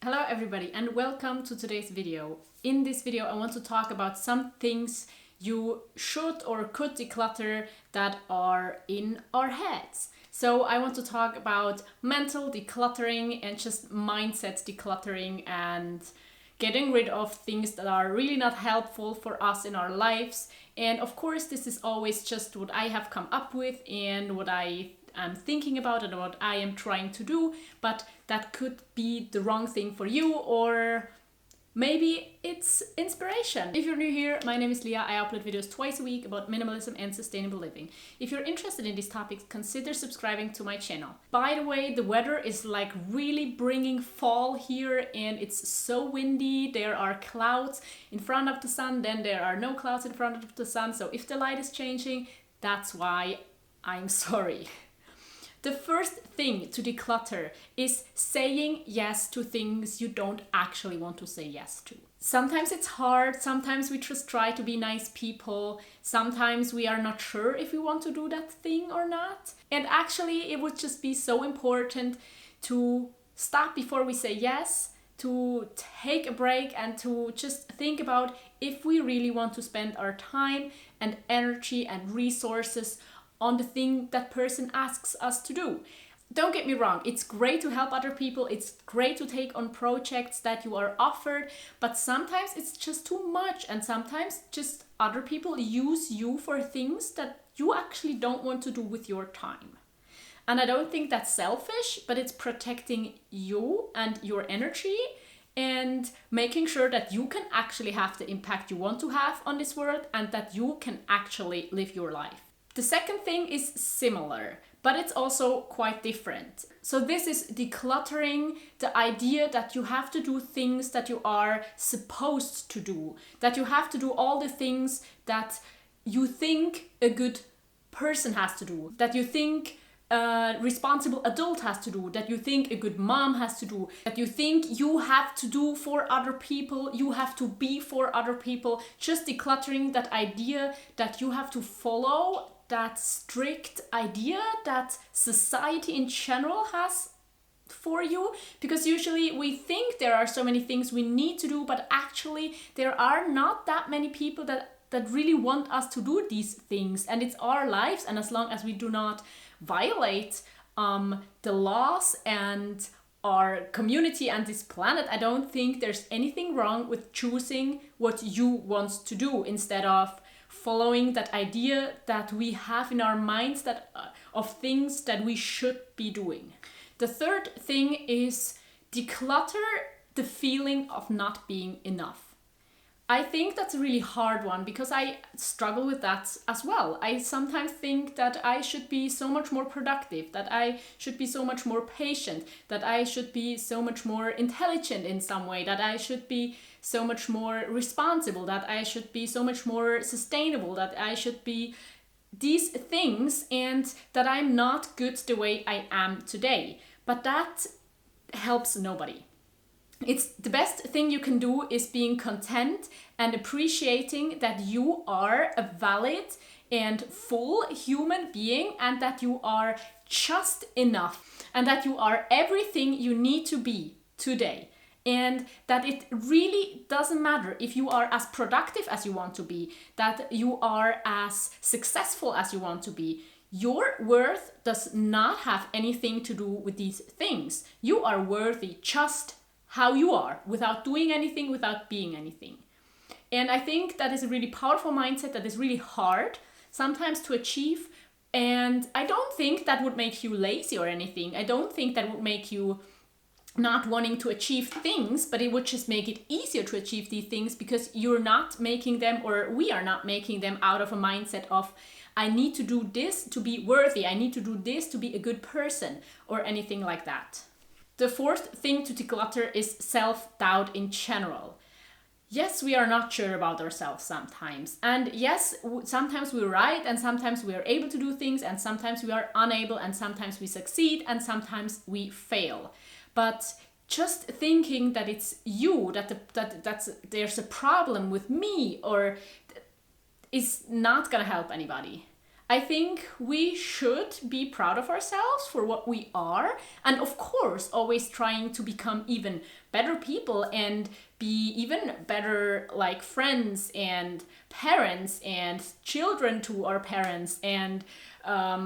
Hello everybody and welcome to today's video. In this video I want to talk about some things you should or could declutter that are in our heads. So I want to talk about mental decluttering and just mindset decluttering and getting rid of things that are really not helpful for us in our lives. And of course this is always just what I have come up with and what I'm thinking about and what I am trying to do, but that could be the wrong thing for you, or maybe it's inspiration. If you're new here, my name is Leah. I upload videos twice a week about minimalism and sustainable living. If you're interested in these topics, consider subscribing to my channel. By the way, the weather is like really bringing fall here and it's so windy. There are clouds in front of the sun, then there are no clouds in front of the sun. So if the light is changing, that's why. I'm sorry. The first thing to declutter is saying yes to things you don't actually want to say yes to. Sometimes it's hard, sometimes we just try to be nice people, sometimes we are not sure if we want to do that thing or not. And actually it would just be so important to stop before we say yes, to take a break and to just think about if we really want to spend our time and energy and resources on the thing that person asks us to do. Don't get me wrong, it's great to help other people, it's great to take on projects that you are offered, but sometimes it's just too much and sometimes just other people use you for things that you actually don't want to do with your time. And I don't think that's selfish, but it's protecting you and your energy and making sure that you can actually have the impact you want to have on this world and that you can actually live your life. The second thing is similar, but it's also quite different. So this is decluttering, the idea that you have to do things that you are supposed to do, that you have to do all the things that you think a good person has to do, that you think a responsible adult has to do, that you think a good mom has to do, that you think you have to do for other people, you have to be for other people. Just decluttering that idea that you have to follow that strict idea that society in general has for you, because usually we think there are so many things we need to do, but actually there are not that many people that really want us to do these things, and it's our lives, and as long as we do not violate the laws and our community and this planet, I don't think there's anything wrong with choosing what you want to do instead of following that idea that we have in our minds that of things that we should be doing. The third thing is declutter the feeling of not being enough. I think that's a really hard one because I struggle with that as well. I sometimes think that I should be so much more productive, that I should be so much more patient, that I should be so much more intelligent in some way, that I should be so much more responsible, that I should be so much more sustainable, that I should be these things, and that I'm not good the way I am today. But that helps nobody. It's the best thing you can do is being content and appreciating that you are a valid and full human being and that you are just enough and that you are everything you need to be today. And that it really doesn't matter if you are as productive as you want to be, that you are as successful as you want to be. Your worth does not have anything to do with these things. You are worthy just how you are, without doing anything, without being anything. And I think that is a really powerful mindset that is really hard sometimes to achieve. And I don't think that would make you lazy or anything. I don't think that would make you not wanting to achieve things, but it would just make it easier to achieve these things because you're not making them, or we are not making them out of a mindset of, I need to do this to be worthy, I need to do this to be a good person, or anything like that. The fourth thing to declutter is self-doubt in general. Yes, we are not sure about ourselves sometimes. And yes, sometimes we're right and sometimes we are able to do things and sometimes we are unable and sometimes we succeed and sometimes we fail. But just thinking that it's you, that there's a problem with me or is not gonna help anybody. I think we should be proud of ourselves for what we are, and of course, always trying to become even better people and be even better like friends and parents and children to our parents and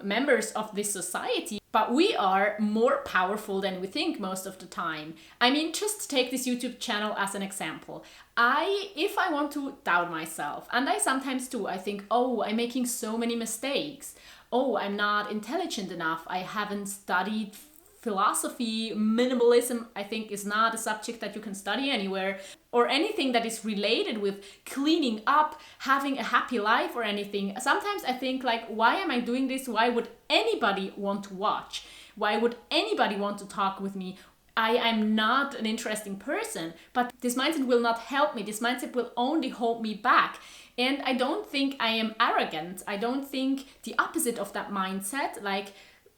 members of this society. But we are more powerful than we think most of the time. I mean, just take this YouTube channel as an example. If I want to doubt myself, and I sometimes do, I think, oh, I'm making so many mistakes. Oh, I'm not intelligent enough. I haven't studied philosophy. Minimalism, I think, is not a subject that you can study anywhere, or anything that is related with cleaning up, having a happy life or anything. Sometimes I think like, why am I doing this? Why would anybody want to watch? Why would anybody want to talk with me? I am not an interesting person, but this mindset will not help me. This mindset will only hold me back. And I don't think I am arrogant. I don't think the opposite of that mindset, like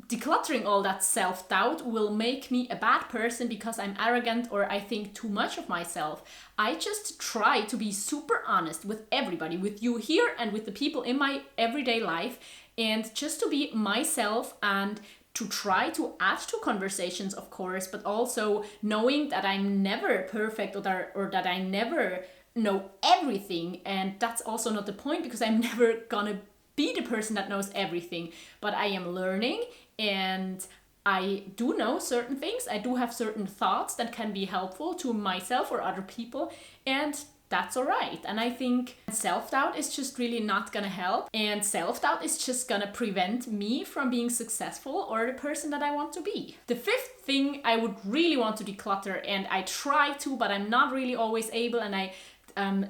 decluttering all that self-doubt, will make me a bad person because I'm arrogant or I think too much of myself. I just try to be super honest with everybody, with you here and with the people in my everyday life, and just to be myself and to try to add to conversations, of course, but also knowing that I'm never perfect or that I never know everything. And that's also not the point, because I'm never gonna be the person that knows everything, but I am learning and I do know certain things. I do have certain thoughts that can be helpful to myself or other people, and that's all right. And I think self-doubt is just really not gonna help, and self-doubt is just gonna prevent me from being successful or the person that I want to be. The fifth thing I would really want to declutter, and I try to, but I'm not really always able, and I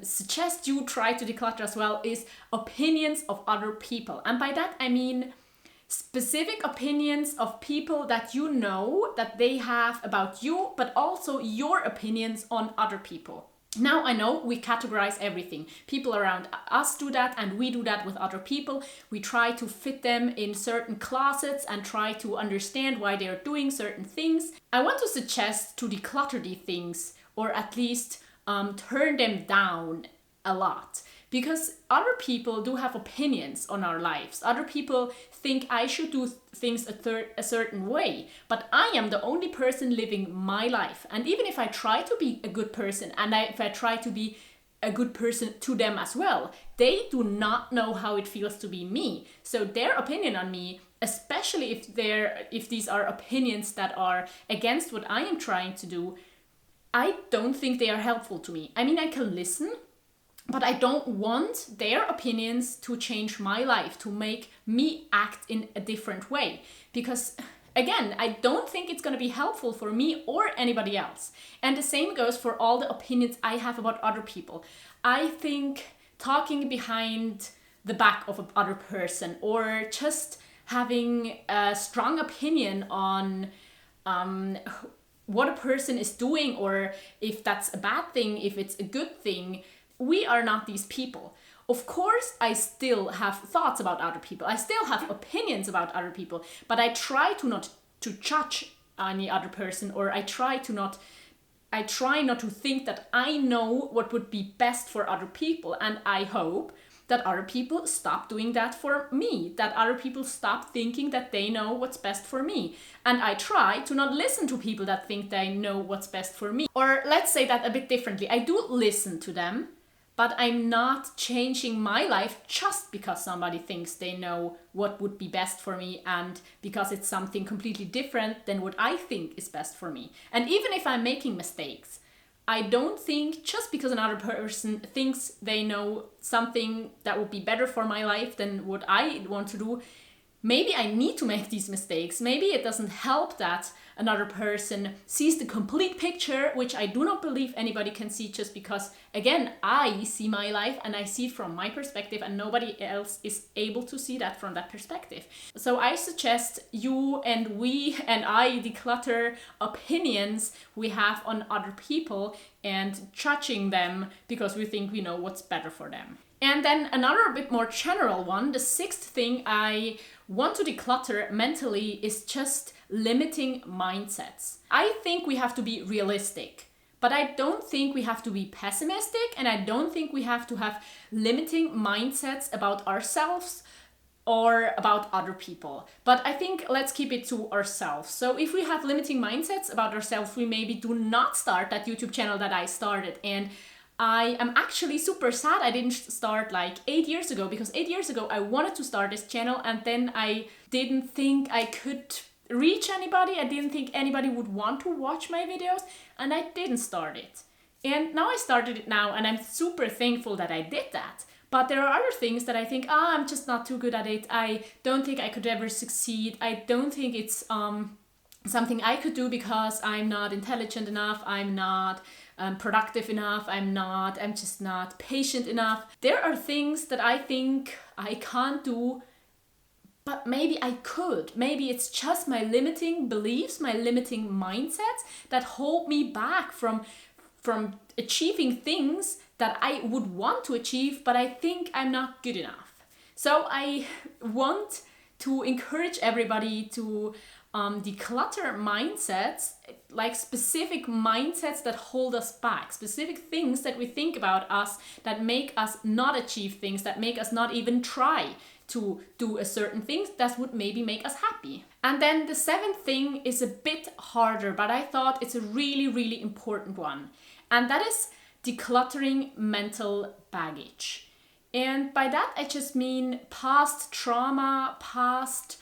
suggest you try to declutter as well, is opinions of other people. And by that I mean specific opinions of people that you know that they have about you, but also your opinions on other people. Now, I know we categorize everything. People around us do that, and we do that with other people. We try to fit them in certain closets and try to understand why they're doing certain things. I want to suggest to declutter these things, or at least turn them down a lot. Because other people do have opinions on our lives. Other people think I should do things a certain way, but I am the only person living my life. And even if I try to be a good person, and if I try to be a good person to them as well, they do not know how it feels to be me. So their opinion on me, especially if these are opinions that are against what I am trying to do, I don't think they are helpful to me. I mean, I can listen, but I don't want their opinions to change my life, to make me act in a different way. Because again, I don't think it's going to be helpful for me or anybody else. And the same goes for all the opinions I have about other people. I think talking behind the back of another person, or just having a strong opinion on what a person is doing, or if that's a bad thing, if it's a good thing, we are not these people. Of course, I still have thoughts about other people. I still have opinions about other people, but I try to not to judge any other person, or I try not to think that I know what would be best for other people. And I hope that other people stop doing that for me, that other people stop thinking that they know what's best for me. And I try to not listen to people that think they know what's best for me. Or let's say that a bit differently. I do listen to them, but I'm not changing my life just because somebody thinks they know what would be best for me, and because it's something completely different than what I think is best for me. And even if I'm making mistakes, I don't think just because another person thinks they know something that would be better for my life than what I want to do, maybe I need to make these mistakes. Maybe it doesn't help that another person sees the complete picture, which I do not believe anybody can see, just because, again, I see my life and I see it from my perspective, and nobody else is able to see that from that perspective. So I suggest you and we and I declutter opinions we have on other people and judging them because we think we know what's better for them. And then another bit more general one, the sixth thing I want to declutter mentally, is just limiting mindsets. I think we have to be realistic, but I don't think we have to be pessimistic, and I don't think we have to have limiting mindsets about ourselves or about other people. But I think let's keep it to ourselves. So if we have limiting mindsets about ourselves, we maybe do not start that YouTube channel that I started. And I am actually super sad I didn't start like 8 years ago, because 8 years ago I wanted to start this channel and then I didn't think I could reach anybody. I didn't think anybody would want to watch my videos, and I didn't start it. And now I started it now, and I'm super thankful that I did that. But there are other things that I think, I'm just not too good at it. I don't think I could ever succeed. I don't think it's something I could do because I'm not intelligent enough. I'm not productive enough. I'm just not patient enough. There are things that I think I can't do, but maybe I could. Maybe it's just my limiting beliefs, my limiting mindsets that hold me back from achieving things that I would want to achieve, but I think I'm not good enough. So I want to encourage everybody to declutter mindsets, like specific mindsets that hold us back, specific things that we think about us that make us not achieve things, that make us not even try to do a certain thing that would maybe make us happy. And then the 7th thing is a bit harder, but I thought it's a really, really important one. And that is decluttering mental baggage. And by that, I just mean past trauma, past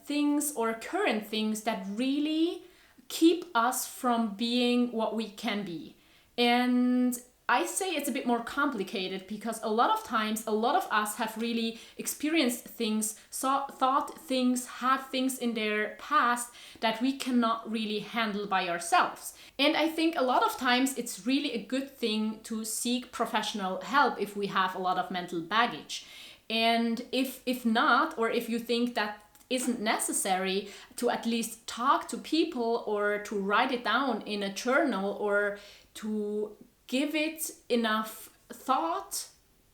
things or current things that really keep us from being what we can be. And I say it's a bit more complicated because a lot of times, a lot of us have really experienced things, thought things, had things in their past that we cannot really handle by ourselves. And I think a lot of times it's really a good thing to seek professional help if we have a lot of mental baggage. And if not, or if you think that isn't necessary, to at least talk to people or to write it down in a journal or to give it enough thought,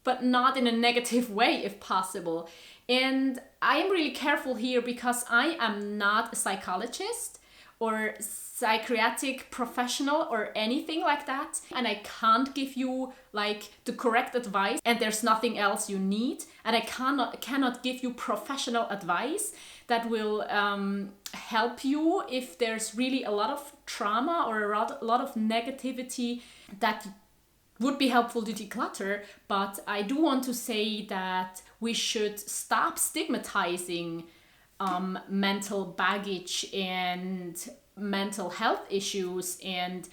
but not in a negative way if possible. And I am really careful here because I am not a psychologist or psychiatric professional or anything like that. And I can't give you like the correct advice and there's nothing else you need. And I cannot give you professional advice that will help you if there's really a lot of trauma or a lot of negativity that would be helpful to declutter. But I do want to say that we should stop stigmatizing mental baggage and mental health issues and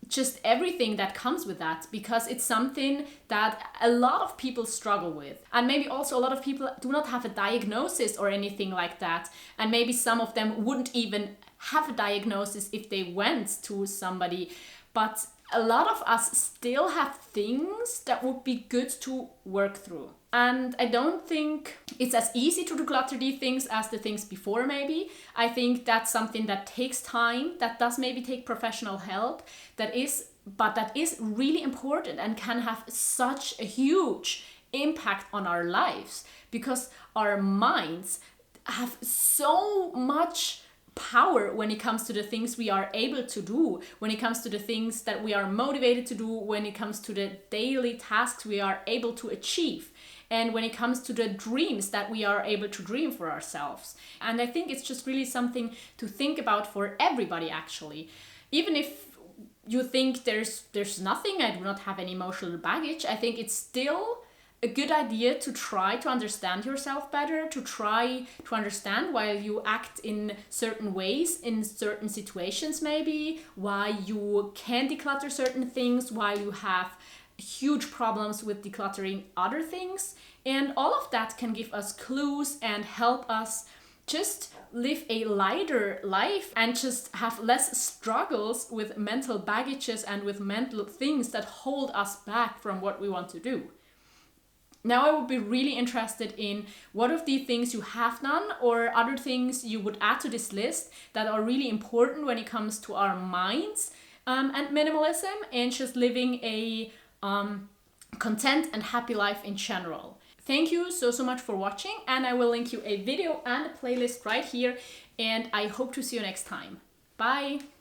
just everything that comes with that, because it's something that a lot of people struggle with. And maybe also a lot of people do not have a diagnosis or anything like that. And maybe some of them wouldn't even have a diagnosis if they went to somebody. But a lot of us still have things that would be good to work through. And I don't think it's as easy to declutter these things as the things before maybe. I think that's something that takes time, that does maybe take professional help, but that is really important and can have such a huge impact on our lives, because our minds have so much power when it comes to the things we are able to do, when it comes to the things that we are motivated to do, when it comes to the daily tasks we are able to achieve, and when it comes to the dreams that we are able to dream for ourselves. And I think it's just really something to think about for everybody actually. Even if you think there's nothing, I do not have any emotional baggage, I think it's still a good idea to try to understand yourself better, to try to understand why you act in certain ways, in certain situations maybe, why you can declutter certain things, why you have huge problems with decluttering other things. And all of that can give us clues and help us just live a lighter life and just have less struggles with mental baggages and with mental things that hold us back from what we want to do. Now I would be really interested in what of the things you have done or other things you would add to this list that are really important when it comes to our minds and minimalism and just living a content and happy life in general. Thank you so much for watching, and I will link you a video and a playlist right here, and I hope to see you next time. Bye!